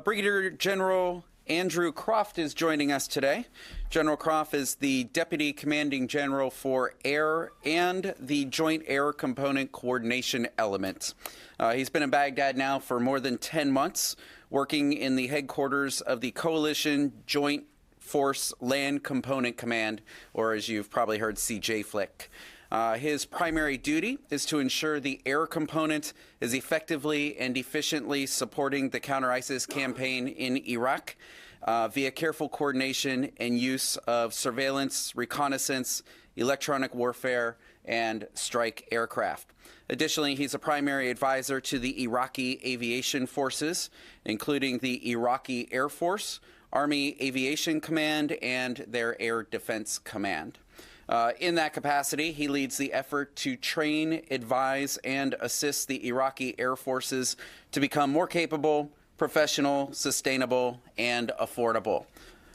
Brigadier General Andrew Croft is joining us today. General Croft is the Deputy Commanding General for Air and the Joint Air Component Coordination Element. He's been in Baghdad now for more than 10 months, working in the headquarters of the Coalition Joint Force Land Component Command, or as you've probably heard, CJTF-OIR. His primary duty is to ensure the air component is effectively and efficiently supporting the counter-ISIS campaign in Iraq via careful coordination and use of surveillance, reconnaissance, electronic warfare, and strike aircraft. Additionally, he's a primary advisor to the Iraqi aviation forces, including the Iraqi Air Force, Army Aviation Command, and their Air Defense Command. In that capacity, he leads the effort to train, advise, and assist the Iraqi Air Forces to become more capable, professional, sustainable, and affordable.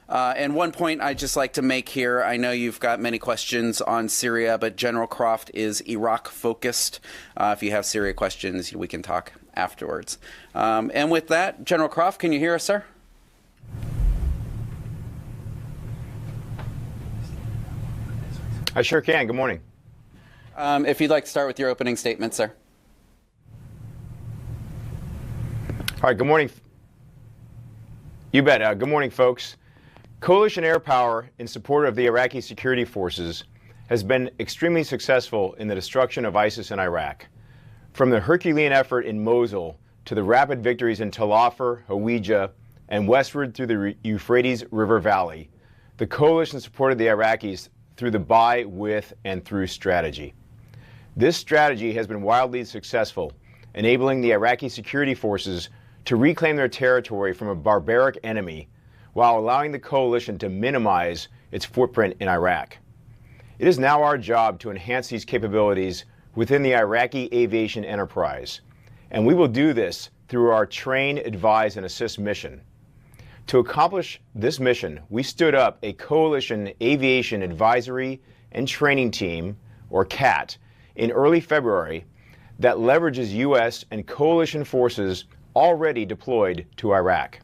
And one point I'd just like to make here, I know you've got many questions on Syria, but General Croft is Iraq-focused. If you have Syria questions, we can talk afterwards. And with that, General Croft, can you hear us, sir? I sure can. Good morning. If you'd like to start with your opening statement, sir. All right, good morning. You bet. Good morning, folks. Coalition air power in support of the Iraqi security forces has been extremely successful in the destruction of ISIS in Iraq. From the Herculean effort in Mosul to the rapid victories in Tel Afar, Hawija, and westward through the Euphrates River Valley, the coalition supported the Iraqis through the by, with, and through strategy. This strategy has been wildly successful, enabling the Iraqi security forces to reclaim their territory from a barbaric enemy while allowing the coalition to minimize its footprint in Iraq. It is now our job to enhance these capabilities within the Iraqi aviation enterprise, and we will do this through our Train, Advise, and Assist mission. To accomplish this mission, we stood up a Coalition Aviation Advisory and Training Team, or CAT, in early February that leverages U.S. and coalition forces already deployed to Iraq.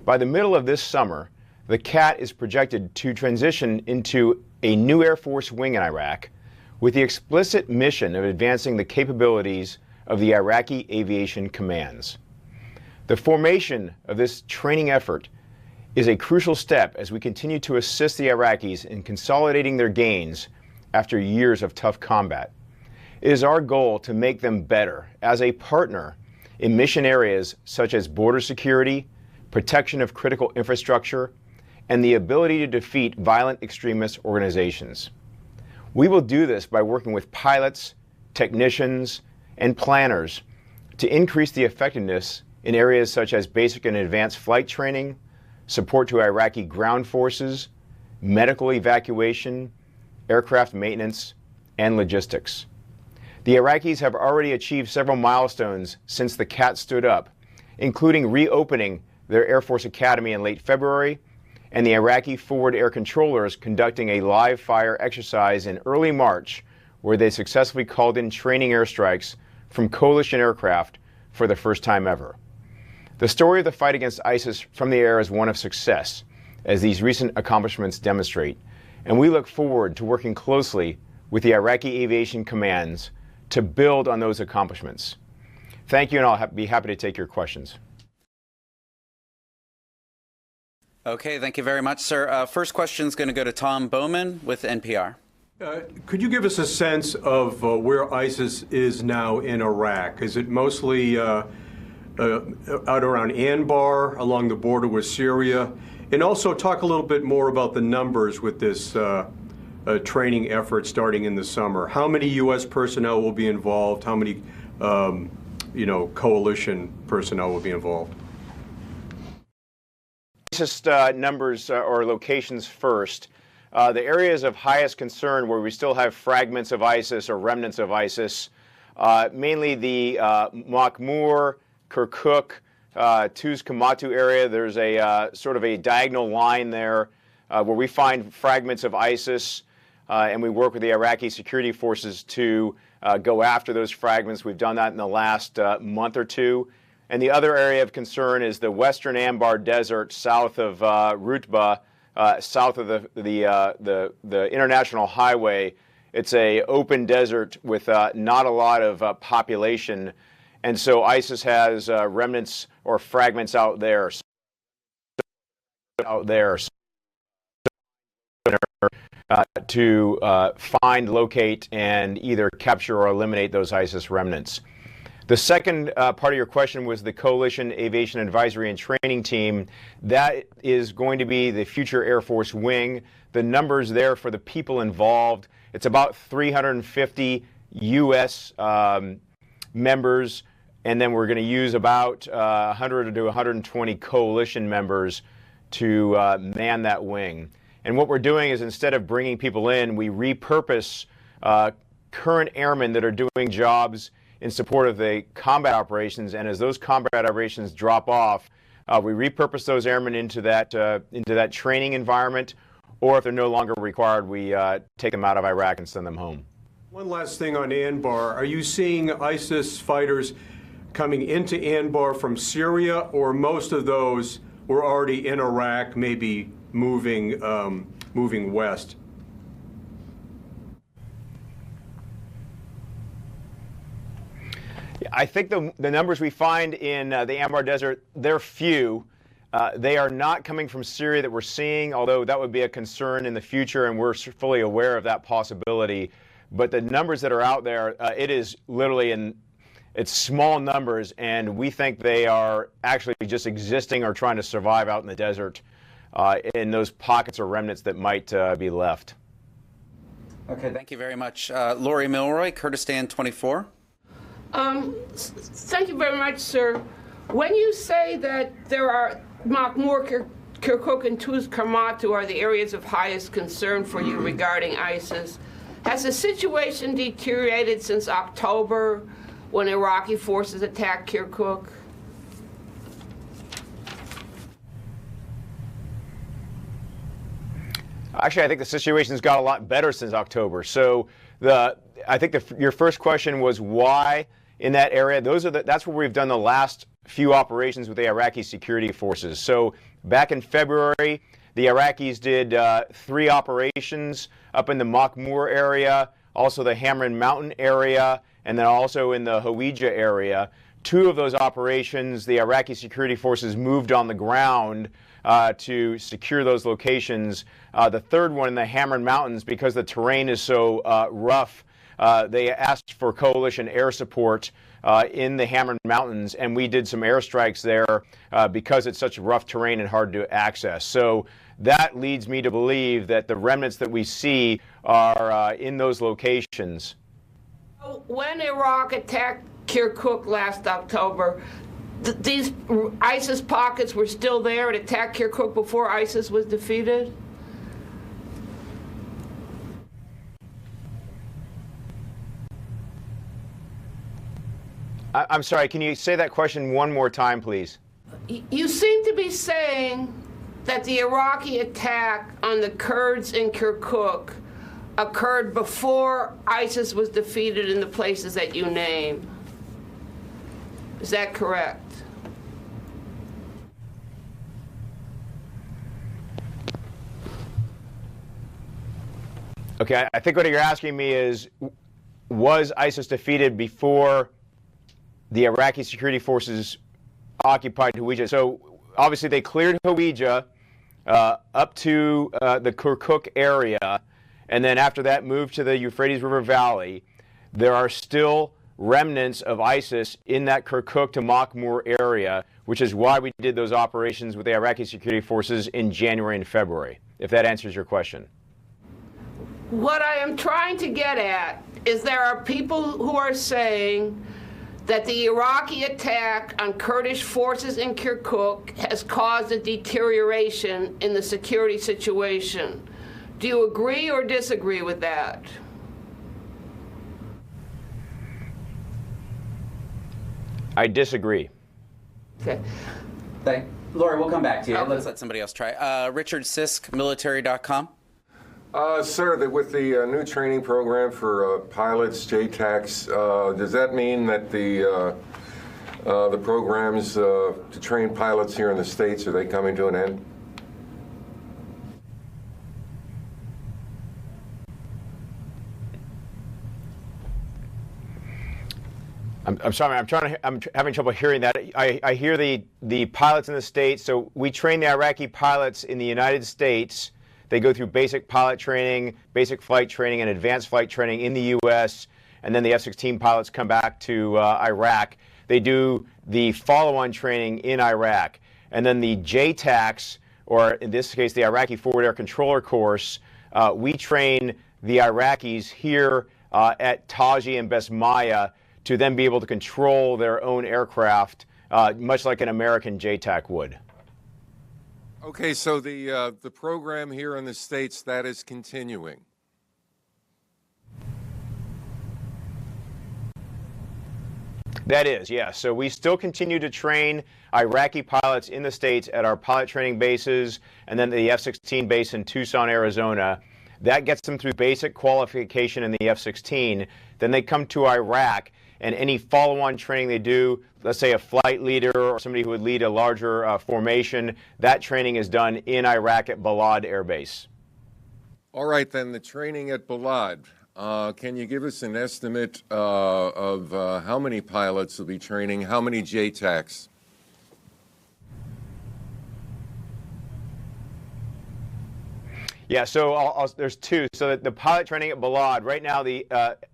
By the middle of this summer, the CAT is projected to transition into a new Air Force wing in Iraq with the explicit mission of advancing the capabilities of the Iraqi aviation commands. The formation of this training effort is a crucial step as we continue to assist the Iraqis in consolidating their gains after years of tough combat. It is our goal to make them better as a partner in mission areas such as border security, protection of critical infrastructure, and the ability to defeat violent extremist organizations. We will do this by working with pilots, technicians, and planners to increase the effectiveness in areas such as basic and advanced flight training, support to Iraqi ground forces, medical evacuation, aircraft maintenance, and logistics. The Iraqis have already achieved several milestones since the CAT stood up, including reopening their Air Force Academy in late February, and the Iraqi forward air controllers conducting a live fire exercise in early March, where they successfully called in training airstrikes from coalition aircraft for the first time ever. The story of the fight against ISIS from the air is one of success, as these recent accomplishments demonstrate, and we look forward to working closely with the Iraqi aviation commands to build on those accomplishments. Thank you, and I'll be happy to take your questions. Okay, thank you very much, sir. First question is going to go to Tom Bowman with NPR. Could you give us a sense of where ISIS is now in Iraq? Is it mostly out around Anbar, along the border with Syria? And also talk a little bit more about the numbers with this training effort starting in the summer. How many U.S. personnel will be involved? How many coalition personnel will be involved? ISIS numbers or locations first. The areas of highest concern where we still have fragments of ISIS or remnants of ISIS, mainly the Makhmur, Kirkuk, Tuz-Kamatu area. There's a sort of a diagonal line there where we find fragments of ISIS, and we work with the Iraqi security forces to go after those fragments. We've done that in the last month or two. And the other area of concern is the western Anbar Desert south of Rutba, south of the international highway. It's a open desert with not a lot of population, and so ISIS has remnants or fragments out there. To find, locate, and either capture or eliminate those ISIS remnants. The second part of your question was the Coalition Aviation Advisory and Training Team. That is going to be the future Air Force wing. The numbers there for the people involved, it's about 350 U.S. Members, and then we're going to use about 100 to 120 coalition members to man that wing. And what we're doing is, instead of bringing people in, we repurpose current airmen that are doing jobs in support of the combat operations, and as those combat operations drop off, we repurpose those airmen into that training environment, or if they're no longer required, we take them out of Iraq and send them home. One last thing on Anbar. Are you seeing ISIS fighters coming into Anbar from Syria, or most of those were already in Iraq, maybe moving west? I think the numbers we find in the Anbar Desert, they're few. They are not coming from Syria that we're seeing, although that would be a concern in the future, and we're fully aware of that possibility. But the numbers that are out there, it is literally it's small numbers, and we think they are actually just existing or trying to survive out in the desert in those pockets or remnants that might be left. Okay, thank you very much. Lori Milroy, Kurdistan 24. Thank you very much, sir. When you say that there are Makhmur, Kirkuk, and Tuz Karmatu are the areas of highest concern for you regarding ISIS, has the situation deteriorated since October when Iraqi forces attacked Kirkuk? Actually, I think the situation's got a lot better since October. So I think your first question was why in that area. That's where we've done the last few operations with the Iraqi security forces. So back in February, the Iraqis did 3 operations up in the Makhmur area, also the Hamran Mountain area, and then also in the Hawija area. 2 of those operations, the Iraqi security forces moved on the ground to secure those locations. The third one in the Hamran Mountains, because the terrain is so rough, they asked for coalition air support in the Hamran Mountains, and we did some airstrikes there because it's such rough terrain and hard to access. So that leads me to believe that the remnants that we see are in those locations. When Iraq attacked Kirkuk last October, these ISIS pockets were still there and attacked Kirkuk before ISIS was defeated? I'm sorry, can you say that question one more time, please? You seem to be saying that the Iraqi attack on the Kurds in Kirkuk occurred before ISIS was defeated in the places that you name. Is that correct? Okay, I think what you're asking me is, was ISIS defeated before the Iraqi security forces occupied Hawija? So obviously they cleared Hawija up to the Kirkuk area, and then after that moved to the Euphrates River Valley. There are still remnants of ISIS in that Kirkuk to Makhmur area, which is why we did those operations with the Iraqi security forces in January and February, if that answers your question. What I am trying to get at is there are people who are saying that the Iraqi attack on Kurdish forces in Kirkuk has caused a deterioration in the security situation. Do you agree or disagree with that? I disagree. Okay. Laura, we'll come back to you. Okay. Let's let somebody else try. Richard Sisk, military.com. Sir, with the new training program for pilots, JTACs, does that mean that the the programs to train pilots here in the States, are they coming to an end? I'm sorry, I'm having trouble hearing that. I hear the pilots in the States. So we train the Iraqi pilots in the United States. They go through basic pilot training, basic flight training, and advanced flight training in the U.S., and then the F-16 pilots come back to Iraq. They do the follow-on training in Iraq. And then the JTACs, or in this case, the Iraqi Forward Air Controller course, we train the Iraqis here at Taji and Besmaya to then be able to control their own aircraft, much like an American JTAC would. Okay, so the program here in the States, that is continuing. That is, yes. So we still continue to train Iraqi pilots in the States at our pilot training bases, and then the F-16 base in Tucson, Arizona. That gets them through basic qualification in the F-16. Then they come to Iraq, and any follow-on training they do, let's say a flight leader or somebody who would lead a larger formation, that training is done in Iraq at Balad Air Base. All right, then, the training at Balad. Can you give us an estimate of how many pilots will be training, how many JTACs? Yeah, so there's two. So the pilot training at Balad, right now the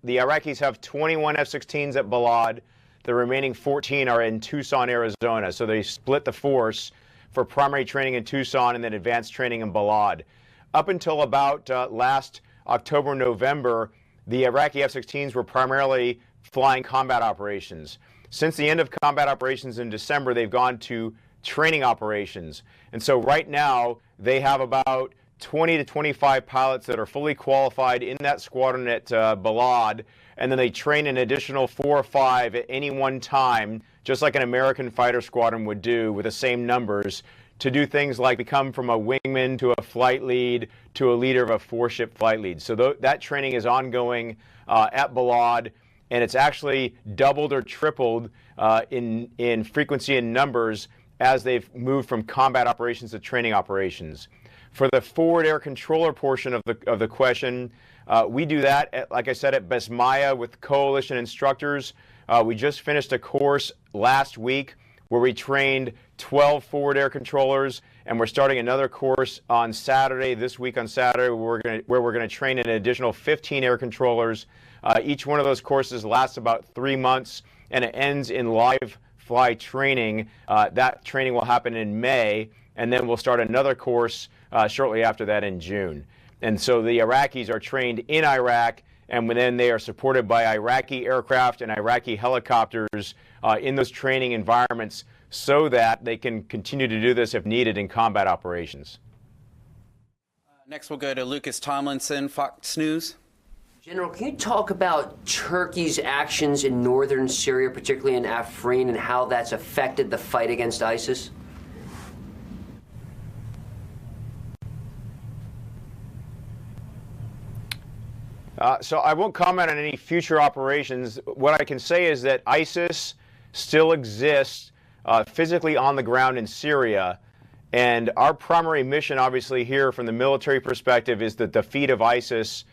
Iraqis have 21 F-16s at Balad. The remaining 14 are in Tucson, Arizona. So they split the force for primary training in Tucson and then advanced training in Balad. Up until about last October, November, the Iraqi F-16s were primarily flying combat operations. Since the end of combat operations in December, they've gone to training operations. And so right now, they have about 20 to 25 pilots that are fully qualified in that squadron at Balad, and then they train an additional 4 or 5 at any one time, just like an American fighter squadron would do with the same numbers, to do things like become from a wingman to a flight lead to a leader of a 4-ship flight lead. So that training is ongoing at Balad, and it's actually doubled or tripled in frequency and numbers as they've moved from combat operations to training operations. For the forward air controller portion of the question, we do that, like I said, at Besmaya with coalition instructors. We just finished a course last week where we trained 12 forward air controllers, and we're starting another course on Saturday, this week on Saturday, where we're going to train an additional 15 air controllers. Each one of those courses lasts about 3 months, and it ends in live fly training. That training will happen in May, and then we'll start another course shortly after that in June. And so the Iraqis are trained in Iraq, and then they are supported by Iraqi aircraft and Iraqi helicopters in those training environments so that they can continue to do this if needed in combat operations. Next, we'll go to Lucas Tomlinson, Fox News. General, can you talk about Turkey's actions in northern Syria, particularly in Afrin, and how that's affected the fight against ISIS? So I won't comment on any future operations. What I can say is that ISIS still exists physically on the ground in Syria, and our primary mission, obviously, here from the military perspective is the defeat of ISIS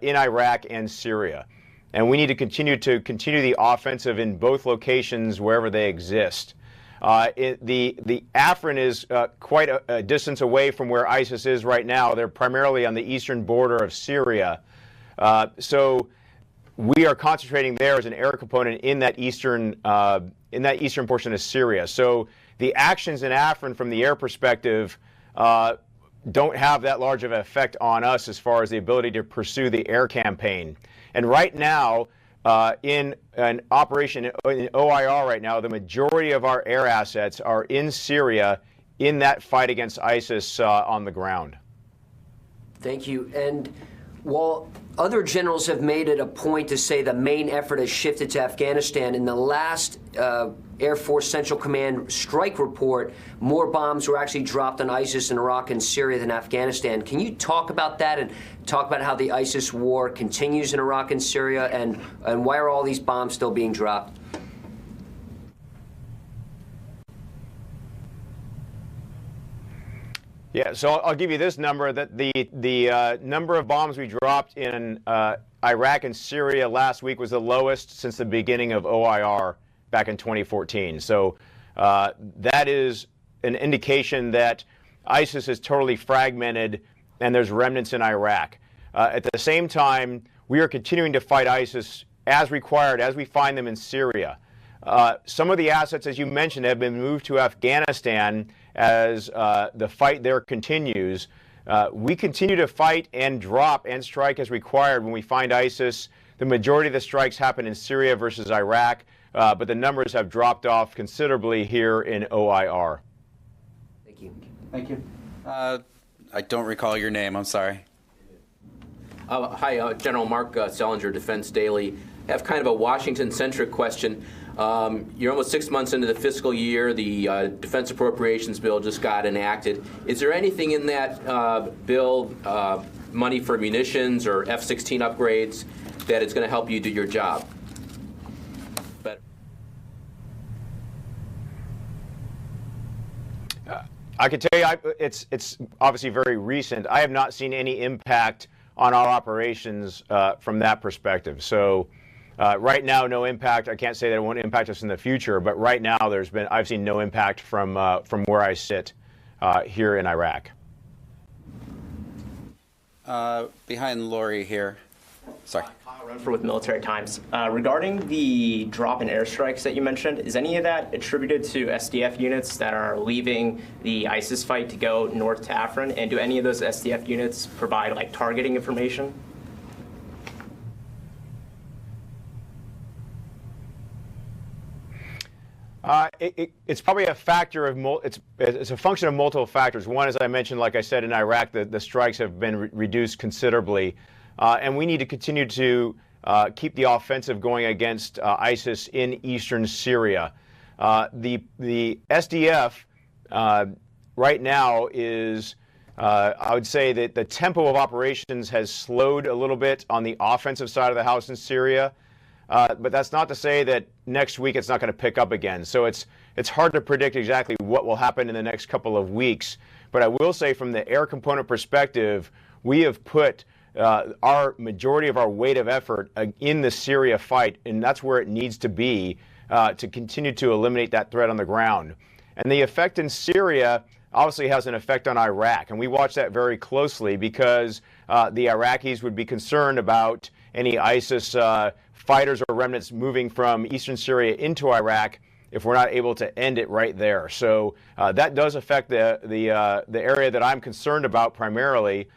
in Iraq and Syria. And we need to continue the offensive in both locations wherever they exist. The Afrin is quite a distance away from where ISIS is right now. They're primarily on the eastern border of Syria. So we are concentrating there as an air component in that eastern portion of Syria. So the actions in Afrin from the air perspective don't have that large of an effect on us as far as the ability to pursue the air campaign. And right now, in an operation in OIR right now, the majority of our air assets are in Syria in that fight against ISIS on the ground. Thank you. And while other generals have made it a point to say the main effort has shifted to Afghanistan, in the last Air Force Central Command strike report, more bombs were actually dropped on ISIS in Iraq and Syria than Afghanistan. Can you talk about that and talk about how the ISIS war continues in Iraq and Syria, and why are all these bombs still being dropped? Yeah, so I'll give you this number, that the number of bombs we dropped in Iraq and Syria last week was the lowest since the beginning of OIR back in 2014. So that is an indication that ISIS is totally fragmented and there's remnants in Iraq. At the same time, we are continuing to fight ISIS as required, as we find them in Syria. Some of the assets, as you mentioned, have been moved to Afghanistan as the fight there continues. We continue to fight and drop and strike as required when we find ISIS. The majority of the strikes happen in Syria versus Iraq, but the numbers have dropped off considerably here in OIR. Thank you. Thank you. I don't recall your name. I'm sorry. Hi, General Mark Selinger, Defense Daily. I have kind of a Washington-centric question. You're almost 6 months into the fiscal year. The defense appropriations bill just got enacted. Is there anything in that bill, money for munitions or F-16 upgrades, that is going to help you do your job? I can tell you, it's obviously very recent. I have not seen any impact on our operations from that perspective. So right now, no impact. I can't say that it won't impact us in the future, but right now, I've seen no impact from where I sit here in Iraq. Behind Lori here. Sorry. With Military Times. Regarding the drop in airstrikes that you mentioned, is any of that attributed to SDF units that are leaving the ISIS fight to go north to Afrin? And do any of those SDF units provide like targeting information? It's probably a factor of it's a function of multiple factors. One, as I mentioned, like I said, in Iraq, the strikes have been reduced considerably. And we need to continue to keep the offensive going against ISIS in eastern Syria. The SDF right now is, I would say that the tempo of operations has slowed a little bit on the offensive side of the house in Syria. But that's not to say that next week it's not going to pick up again. So it's hard to predict exactly what will happen in the next couple of weeks. But I will say from the air component perspective, we have put our majority of our weight of effort in the Syria fight, and that's where it needs to be to continue to eliminate that threat on the ground. And the effect in Syria obviously has an effect on Iraq, and we watch that very closely because the Iraqis would be concerned about any ISIS fighters or remnants moving from eastern Syria into Iraq if we're not able to end it right there. So that does affect the area that I'm concerned about primarily,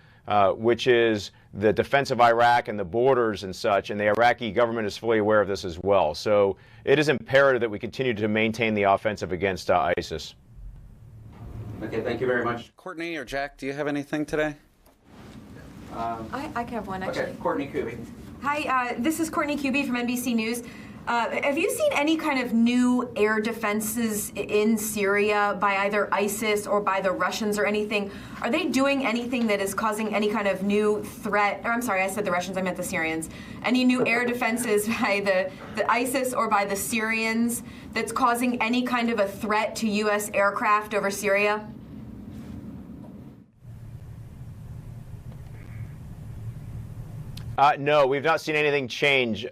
which is the defense of Iraq and the borders and such, and the Iraqi government is fully aware of this as well. So it is imperative that we continue to maintain the offensive against ISIS. Okay, thank you very much. Courtney or Jack, do you have anything today? I can have one, actually. Okay, Courtney Kuby. Hi, this is Courtney Kuby from NBC News. Have you seen any kind of new air defenses in Syria by either ISIS or by the Russians or anything? Are they doing anything that is causing any kind of new threat? Or I'm sorry, I said the Russians, I meant the Syrians. Any new air defenses by the ISIS or by the Syrians that's causing any kind of a threat to U.S. aircraft over Syria? No, we've not seen anything change.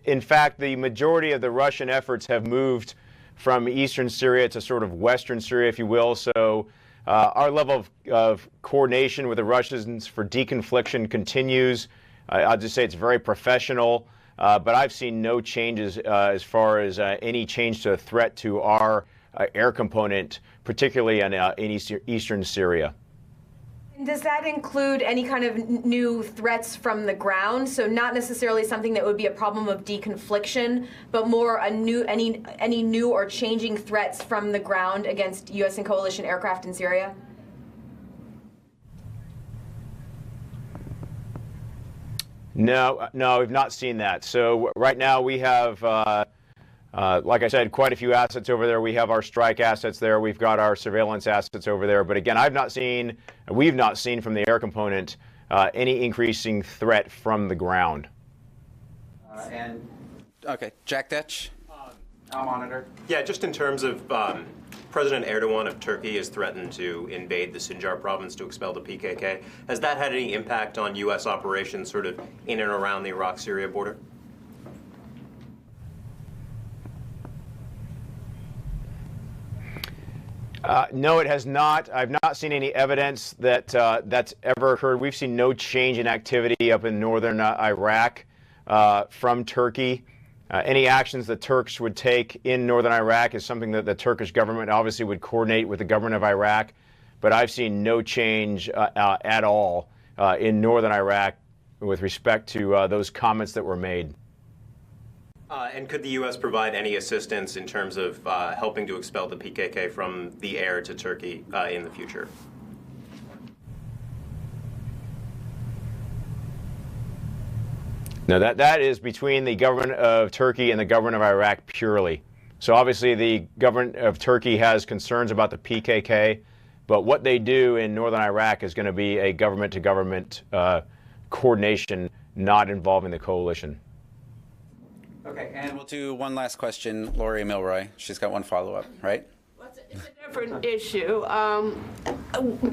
In fact, the majority of the Russian efforts have moved from eastern Syria to sort of western Syria, if you will. So our level of coordination with the Russians for deconfliction continues. I'll just say it's very professional, but I've seen no changes as far as any change to a threat to our air component, particularly in eastern Syria. Does that include any kind of new threats from the ground? So not necessarily something that would be a problem of deconfliction, but more any new or changing threats from the ground against U.S. and coalition aircraft in Syria? No, we've not seen that. So right now we have, like I said, quite a few assets over there. We have our strike assets there. We've got our surveillance assets over there. But again, we've not seen from the air component any increasing threat from the ground. Okay, Jack Detch. I'll monitor. Yeah, just in terms of President Erdogan of Turkey has threatened to invade the Sinjar province to expel the PKK. Has that had any impact on U.S. operations sort of in and around the Iraq-Syria border? No, it has not. I've not seen any evidence that that's ever occurred. We've seen no change in activity up in northern Iraq from Turkey. Any actions the Turks would take in northern Iraq is something that the Turkish government obviously would coordinate with the government of Iraq. But I've seen no change at all in northern Iraq with respect to those comments that were made. And could the U.S. provide any assistance in terms of helping to expel the PKK from the air to Turkey in the future? No, that is between the government of Turkey and the government of Iraq purely. So obviously the government of Turkey has concerns about the PKK, but what they do in northern Iraq is going to be a government-to-government coordination, not involving the coalition. Okay, and we'll do one last question. Lori Milroy, she's got one follow-up, right? It's a different issue.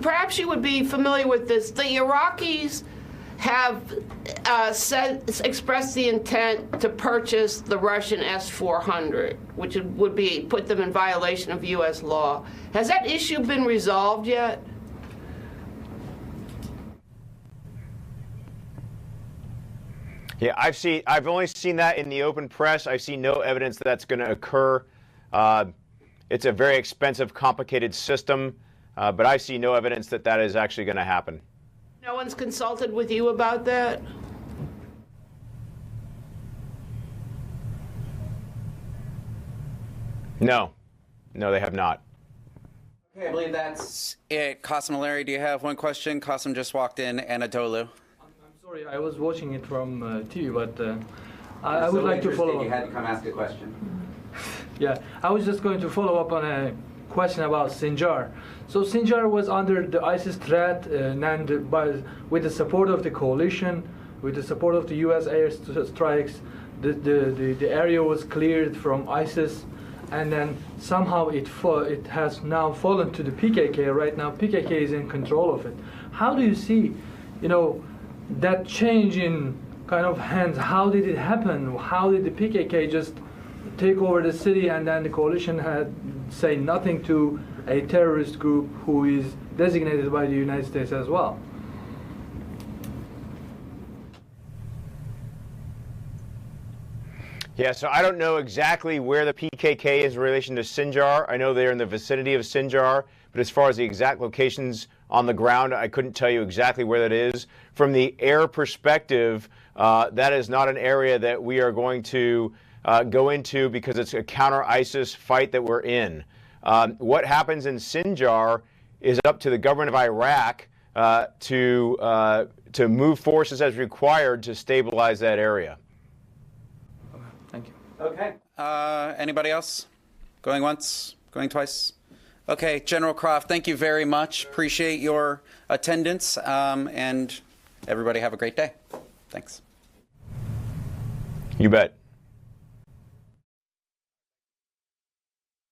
Perhaps you would be familiar with this. The Iraqis have expressed the intent to purchase the Russian S-400, which would put them in violation of U.S. law. Has that issue been resolved yet? Yeah, I've only seen that in the open press. I've seen no evidence that that's going to occur. It's a very expensive, complicated system, but I see no evidence that that is actually going to happen. No one's consulted with you about that? No, they have not. Okay, I believe that's it. Qasim Larry, do you have one question? Qasim just walked in. Anadolu. Sorry, I was watching it from TV, but I would like to follow up. You had to come ask a question. Yeah, I was just going to follow up on a question about Sinjar. So Sinjar was under the ISIS threat, and with the support of the coalition, with the support of the U.S. air strikes, the area was cleared from ISIS, and then somehow it has now fallen to the PKK. Right now, PKK is in control of it. How do you see, that change in kind of hands? How did it happen? How did the PKK just take over the city, and then the coalition had say nothing to a terrorist group who is designated by the United States as well? Yeah, so I don't know exactly where the PKK is in relation to Sinjar. I know they're in the vicinity of Sinjar, but as far as the exact locations on the ground, I couldn't tell you exactly where that is. From the air perspective, that is not an area that we are going to go into because it's a counter-ISIS fight that we're in. What happens in Sinjar is up to the government of Iraq to move forces as required to stabilize that area. Thank you. Okay. Anybody else? Going once? Going twice? Okay, General Croft, thank you very much. Appreciate your attendance, and everybody have a great day. Thanks. You bet.